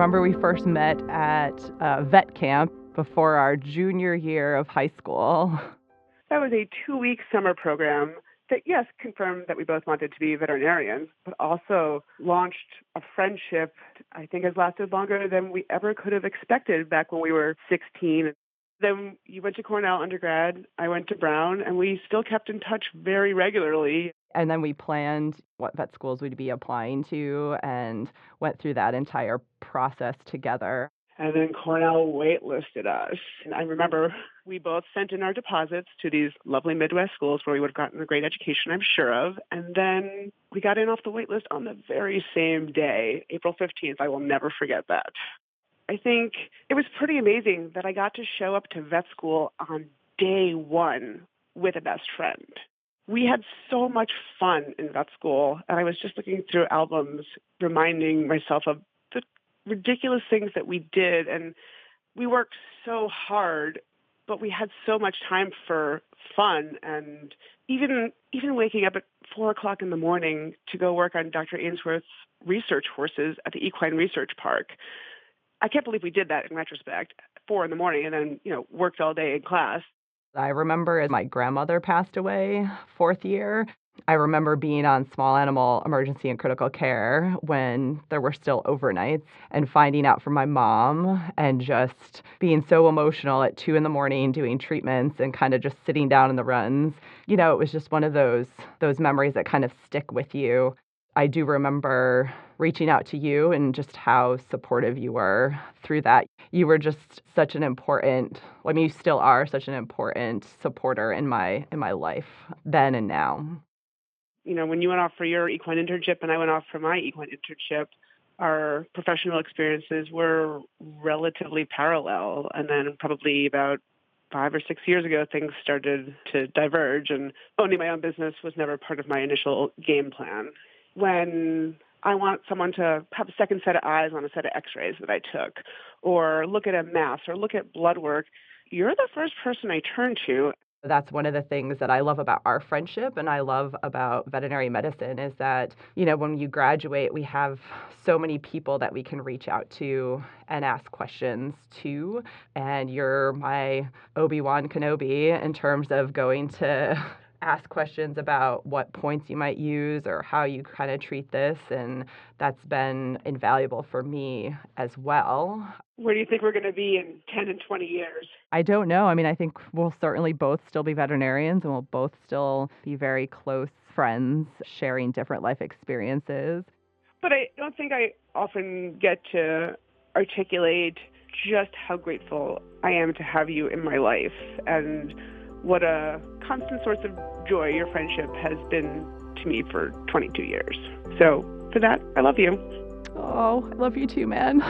remember we first met at vet camp before our junior year of high school. That was a 2-week summer program that, yes, confirmed that we both wanted to be veterinarians, but also launched a friendship I think has lasted longer than we ever could have expected back when we were 16. Then you went to Cornell undergrad, I went to Brown, and we still kept in touch very regularly. And then we planned what vet schools we'd be applying to and went through that entire process together. And then Cornell waitlisted us. And I remember we both sent in our deposits to these lovely Midwest schools where we would have gotten a great education, I'm sure of. And then we got in off the wait list on the very same day, April 15th. I will never forget that. I think it was pretty amazing that I got to show up to vet school on day one with a best friend. We had so much fun in vet school, and I was just looking through albums, reminding myself of the ridiculous things that we did, and we worked so hard, but we had so much time for fun, and even waking up at 4 o'clock in the morning to go work on Dr. Ainsworth's research horses at the Equine Research Park. I can't believe we did that in retrospect, 4 in the morning, and then, worked all day in class. I remember as my grandmother passed away, fourth year, I remember being on small animal emergency and critical care when there were still overnights and finding out from my mom and just being so emotional at 2 in the morning doing treatments and kind of just sitting down in the runs. It was just one of those memories that kind of stick with you. I do remember reaching out to you and just how supportive you were through that. You were just such an important, you still are such an important supporter in my life then and now. When you went off for your equine internship and I went off for my equine internship, our professional experiences were relatively parallel. And then probably about 5 or 6 years ago, things started to diverge, and owning my own business was never part of my initial game plan. When I want someone to have a second set of eyes on a set of x-rays that I took, or look at a mass, or look at blood work, you're the first person I turn to. That's one of the things that I love about our friendship and I love about veterinary medicine is that, when you graduate, we have so many people that we can reach out to and ask questions to. And you're my Obi-Wan Kenobi in terms of going to ask questions about what points you might use or how you kind of treat this. And that's been invaluable for me as well. Where do you think we're going to be in 10 and 20 years? I don't know. I think we'll certainly both still be veterinarians and we'll both still be very close friends, sharing different life experiences. But I don't think I often get to articulate just how grateful I am to have you in my life and what a constant source of joy your friendship has been to me for 22 years. So for that, I love you. Oh, I love you too, man.